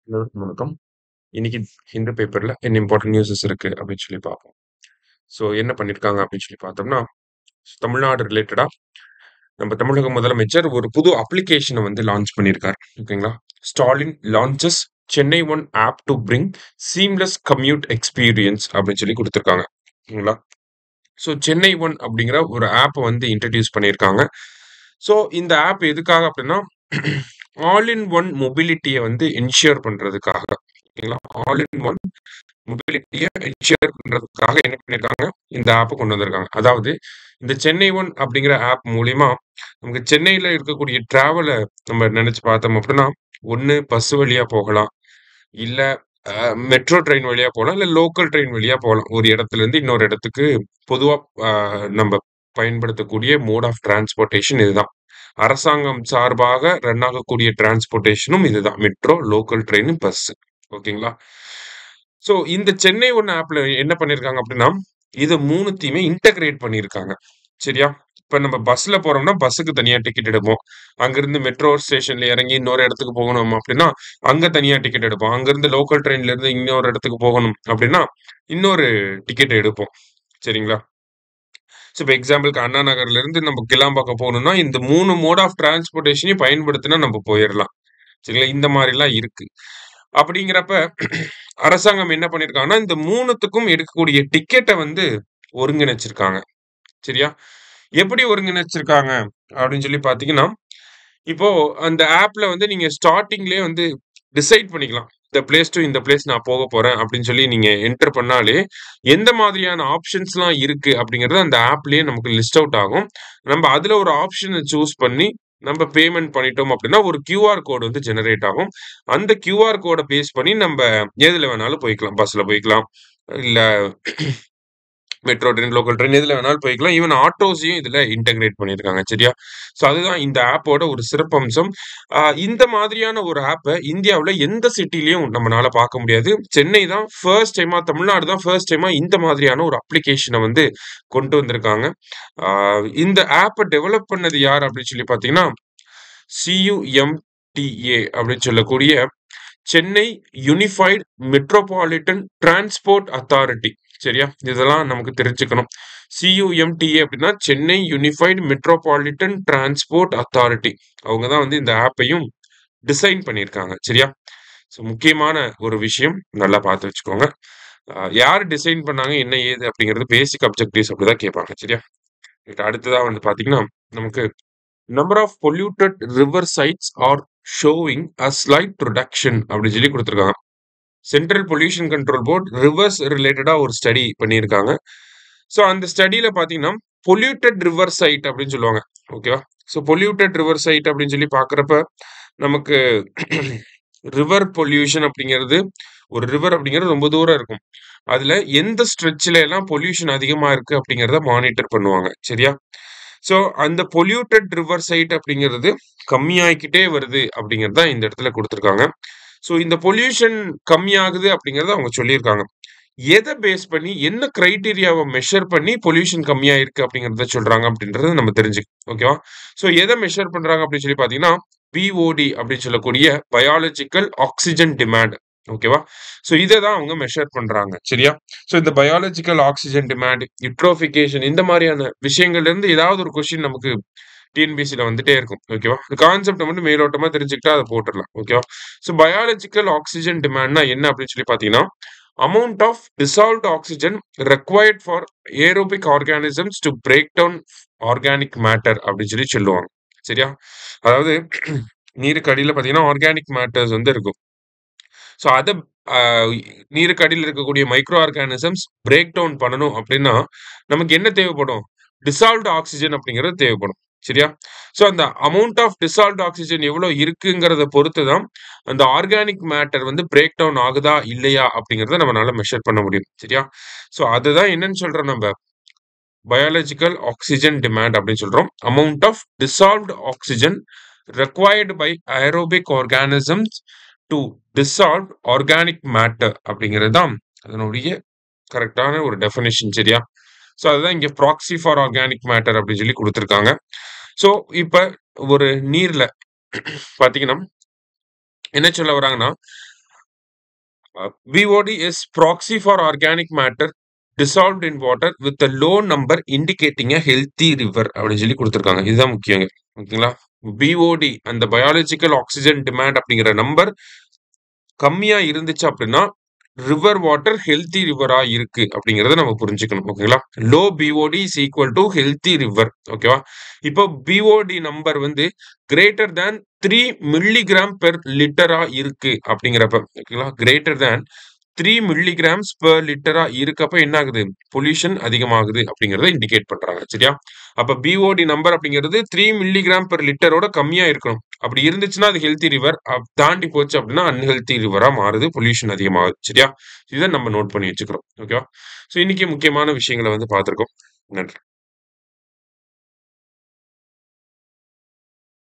எல்லோருக்கும் வணக்கம். இன்னைக்கு ஹிந்து பேப்பர்ல என்ன இம்பார்ட்டன்ட் நியூஸஸ் இருக்கு அப்படின்னு சொல்லி பார்ப்போம். ஸோ என்ன பண்ணியிருக்காங்க அப்படின்னு சொல்லி பார்த்தோம்னா, தமிழ்நாடு ரிலேட்டடா நம்ம தமிழக முதலமைச்சர் ஒரு புது அப்ளிகேஷனை வந்து லான்ச் பண்ணியிருக்காரு. ஓகேங்களா? Stalin launches Chennai one app to bring seamless commute experience அப்படின்னு சொல்லி கொடுத்துருக்காங்க. ஓகேங்களா? ஸோ சென்னை ஒன் அப்படிங்கிற ஒரு ஆப் வந்து இன்ட்ரடியூஸ் பண்ணியிருக்காங்க. ஸோ இந்த ஆப் எதுக்காக அப்படின்னா ஆல் இன் ஒன் மொபிலிட்டியை வந்து என்ஷூர் பண்றதுக்காக. ஓகேங்களா? ஆல் இன் ஒன் மொபிலிட்டியை என்ஷூர் பண்றதுக்காக என்ன பண்ணிருக்காங்க, இந்த ஆப்பை கொண்டு வந்திருக்காங்க. அதாவது இந்த சென்னை ஒன் அப்படிங்கிற ஆப் மூலியமா நமக்கு சென்னையில இருக்கக்கூடிய டிராவலை நம்ம நினைச்சு பார்த்தோம் அப்படின்னா, ஒண்ணு பஸ் வழியா போகலாம், இல்ல மெட்ரோ ட்ரெயின் வழியா போகலாம், இல்ல லோக்கல் ட்ரெயின் வழியா போகலாம். ஒரு இடத்துல இருந்து இன்னொரு இடத்துக்கு பொதுவா நம்ம பயன்படுத்தக்கூடிய மோட் ஆஃப் டிரான்ஸ்போர்ட்டேஷன் இதுதான். அரசாங்கம் சார்பாக ரன் ஆகக்கூடிய டிரான்ஸ்போர்ட்டேஷனும் இதுதான். Metro, local train, bus. ஓகேங்களா? ஸோ இந்த சென்னை ஒன் ஆப்ல என்ன பண்ணியிருக்காங்க அப்படின்னா, இது 3த்தையுமே இன்டகிரேட் பண்ணியிருக்காங்க. சரியா? இப்ப நம்ம பஸ்ல போறோம்னா, பஸ்ஸுக்கு தனியா டிக்கெட் எடுப்போம். அங்கிருந்து மெட்ரோ ஸ்டேஷன்ல இறங்கி இன்னொரு இடத்துக்கு போகணும் அப்படின்னா, அங்க தனியா டிக்கெட் எடுப்போம். அங்கிருந்து லோக்கல் ட்ரெயின்ல இருந்து இன்னொரு இடத்துக்கு போகணும் அப்படின்னா, இன்னொரு டிக்கெட் எடுப்போம். சரிங்களா? ஸோ இப்ப எக்ஸாம்பிளுக்கு அண்ணா நகர்ல இருந்து நம்ம கிளாம்பாக்கம் போகணும்னா, இந்த 3 மோட் ஆஃப் டிரான்ஸ்போர்ட்டேஷனையும் பயன்படுத்தினா நம்ம போயிரலாம். சரிங்களா? இந்த மாரிலாம் இருக்கு. அப்படிங்கிறப்ப அரசாங்கம் என்ன பண்ணியிருக்காங்கன்னா, இந்த 3த்துக்கும் எடுக்கக்கூடிய டிக்கெட்ட வந்து ஒருங்கிணைச்சிருக்காங்க. சரியா? எப்படி ஒருங்கிணைச்சிருக்காங்க அப்படின்னு சொல்லி பார்த்தீங்கன்னா, இப்போ அந்த ஆப்ல வந்து நீங்க ஸ்டார்ட்டிங்லயே வந்து டிசைட் பண்ணிக்கலாம். இந்த பிளேஸ் டூ இந்த பிளேஸ் நான் போக போறேன் அப்படின்னு சொல்லி நீங்க என்டர் பண்ணாலே, எந்த மாதிரியான ஆப்ஷன்ஸ்லாம் இருக்கு அப்படிங்கிறது அந்த ஆப்லயே நமக்கு லிஸ்ட் அவுட் ஆகும். நம்ம அதுல ஒரு ஆப்ஷன சூஸ் பண்ணி நம்ம பேமெண்ட் பண்ணிட்டோம் அப்படின்னா, ஒரு கியூஆர் கோடு வந்து ஜெனரேட் ஆகும். அந்த கியூஆர் கோட பேஸ் பண்ணி நம்ப எதுல வேணாலும் போய்க்கலாம். பஸ்ல போய்க்கலாம். இல்ல மெட்ரோ ட்ரெயின், லோக்கல் ட்ரெயின் எதுல வேணாலும் போய்க்கலாம். ஈவன் ஆட்டோஸையும் இதுல இன்டகிரேட் பண்ணியிருக்காங்க. சரியா? ஸோ அதுதான் இந்த ஆப்போட ஒரு சிறப்பம்சம். இந்த மாதிரியான ஒரு ஆப்ப இந்தியாவுல எந்த சிட்டிலயும் நம்மனால பார்க்க முடியாது. சென்னை தான் ஃபர்ஸ்ட் டைமா, தமிழ்நாடு தான் ஃபர்ஸ்ட் டைமா இந்த மாதிரியான ஒரு அப்ளிகேஷன வந்து கொண்டு வந்திருக்காங்க. ஆ இந்த ஆப்ப டெவலப் பண்ணது யார் அப்படின்னு சொல்லி பார்த்தீங்கன்னா, CUMTA அப்படின்னு சொல்லக்கூடிய Chennai unified metropolitan transport authority. சரியா? இதெல்லாம் நமக்கு தெரிஞ்சுக்கணும். CUMTA அப்படின்னா Chennai unified metropolitan transport authority. அவங்க தான் வந்து இந்த ஆப்பையும் டிசைன் பண்ணியிருக்காங்க. சரியா? ஸோ முக்கியமான ஒரு விஷயம் நல்லா பார்த்து வச்சுக்கோங்க. யார் டிசைன் பண்ணாங்க, என்ன ஏது அப்படிங்கிறது பேசிக் அப்ஜெக்டிவ்ஸ் அப்படிதான் கேட்பாங்க. சரியா? அடுத்ததா வந்து பார்த்தீங்கன்னா, நமக்கு number of polluted river sites are showing a slight reduction அப்படின்னு சொல்லி கொடுத்துருக்காங்க. Central pollution control board rivers ரிலேட்டடா ஒரு ஸ்டடி பண்ணியிருக்காங்க. ஸோ அந்த ஸ்டடியில பார்த்தீங்கன்னா, பொல்யூட்டட் ரிவர் சைட் அப்படின்னு சொல்லுவாங்க. ஓகேவா? ஸோ பொல்யூட்டட் ரிவர் சைட் அப்படின்னு சொல்லி பார்க்குறப்ப நமக்கு ரிவர் பொல்யூஷன் அப்படிங்கிறது, ஒரு ரிவர் அப்படிங்கிறது ரொம்ப தூரம் இருக்கும். அதுல எந்த ஸ்ட்ரெச்ல எல்லாம் பொல்யூஷன் அதிகமா இருக்கு அப்படிங்கிறத மானிட்டர் பண்ணுவாங்க. சரியா? ஸோ அந்த பொல்யூட்டட் ரிவர் சைட் அப்படிங்கிறது கம்மியாகிக்கிட்டே வருது அப்படிங்கிறது தான் இந்த இடத்துல கொடுத்துருக்காங்க. ஸோ இந்த பொல்யூஷன் கம்மியாகுது அப்படிங்கிறத அவங்க சொல்லியிருக்காங்க. எதை பேஸ் பண்ணி, என்ன கிரைட்டீரியாவை மெஷர் பண்ணி பொல்யூஷன் கம்மியா இருக்கு அப்படிங்கிறத சொல்றாங்க அப்படின்றத நம்ம தெரிஞ்சுக்கணும். ஓகேவா? ஸோ எதை மெஷர் பண்றாங்க அப்படின்னு சொல்லி பார்த்தீங்கன்னா, பிஓடி அப்படின்னு சொல்லக்கூடிய பயாலஜிக்கல் ஆக்சிஜன் டிமாண்ட். ஓகேவா? ஸோ இதை தான் அவங்க மெஷர் பண்றாங்க. சரியா? ஸோ இந்த பயாலஜிக்கல் ஆக்சிஜன் டிமாண்ட், யூட்ரோஃபிகேஷன் இந்த மாதிரியான விஷயங்கள்ல இருந்து ஏதாவது ஒரு கொஸ்டின் நமக்கு டிஎன்பிசில வந்துட்டே இருக்கும். ஓகேவா? இந்த கான்செப்ட் மட்டும் மேலோட்டமா தெரிஞ்சுக்கிட்டா அதை போட்டுடலாம். ஓகேவா? ஸோ பயாலஜிக்கல் ஆக்சிஜன் டிமாண்ட்னா என்ன அப்படின்னு சொல்லி பார்த்தீங்கன்னா, amount of dissolved oxygen required for aerobic organisms to break down organic matter அப்படின்னு சொல்லி சொல்லுவாங்க. சரியா? அதாவது நீருக்கு அடியில பார்த்தீங்கன்னா ஆர்கானிக் மேட்டர்ஸ் வந்து இருக்கும். ஸோ அதை நீருக்கு அடியில் இருக்கக்கூடிய மைக்ரோ ஆர்கானிசம்ஸ் பிரேக் டவுன் பண்ணணும் அப்படின்னா நமக்கு என்ன தேவைப்படும்? டிசால்வ்டு ஆக்சிஜன் அப்படிங்கிறது தேவைப்படும். சரியா? ஸோ அந்த அமௌண்ட் ஆஃப் டிசால்வ்டு ஆக்சிஜன் எவ்வளோ இருக்குங்கிறத பொறுத்து தான் அந்த ஆர்கானிக் மேட்டர் வந்து பிரேக் டவுன் ஆகுதா இல்லையா அப்படிங்கிறத நம்மளால மெஷர் பண்ண முடியும். சரியா? ஸோ அதுதான் என்னன்னு சொல்றோம் நம்ம பயாலஜிக்கல் ஆக்சிஜன் டிமாண்ட் அப்படின்னு சொல்றோம். Amount of dissolved oxygen required by aerobic organisms to dissolve organic matter அப்படிங்கிறது தான் அதனுடைய கரெக்டான ஒரு டெஃபினிஷன். சரியா? ஸோ அதுதான் இங்க ப்ராக்ஸி ஃபார் ஆர்கானிக் மேட்டர் அப்படின்னு சொல்லி கொடுத்துருக்காங்க. ஸோ இப்ப ஒரு நீர்ல பாத்தீங்கன்னா என்ன சொல்ல வராங்கன்னா, BOD is proxy for organic matter dissolved in water with a low number indicating a healthy river அப்படின்னு சொல்லி கொடுத்துருக்காங்க. இதுதான் முக்கியங்க. ஓகேங்களா? BOD அந்த பயாலஜிக்கல் ஆக்சிஜன் டிமாண்ட் அப்படிங்கிற நம்பர் கம்மியா இருந்துச்சு அப்படின்னா ரிவர் வாட்டர் ஹெல்த்தி ரிவரா இருக்கு அப்படிங்கறத நம்ம புரிஞ்சுக்கணும். ஓகேங்களா? Low BOD is equal to healthy river. ஓகேவா? இப்போ பிஓடி நம்பர் வந்து கிரேட்டர் தேன் 3 மில்லிகிராம் பெர் லிட்டரா இருக்கு அப்படிங்கிறப்ப, ஓகேங்களா, கிரேட்டர் தேன் 3 மில்லிகிராம்ஸ் பெர் லிட்டரா இருக்கப்ப என்ன ஆகுது? பொல்யூஷன் அதிகமாகுது அப்படிங்கறத இண்டிகேட் பண்றாங்க. சரியா? அப்ப பிஓடி நம்பர் அப்படிங்கிறது 3 மில்லிகிராம் பெர் லிட்டரோட கம்மியா இருக்கணும். அப்படி இருந்துச்சுன்னா அது ஹெல்த்தி ரிவர். தாண்டி போச்சு அப்படின்னா அன்ஹெல்த்தி ரிவரா மாறுது, பொல்யூஷன் அதிகமாகுது. சரியா? இதை நம்ம நோட் பண்ணி வச்சுக்கிறோம். ஓகேவா? ஸோ இன்னைக்கு முக்கியமான விஷயங்களை வந்து பார்த்திருக்கோம். நன்றி.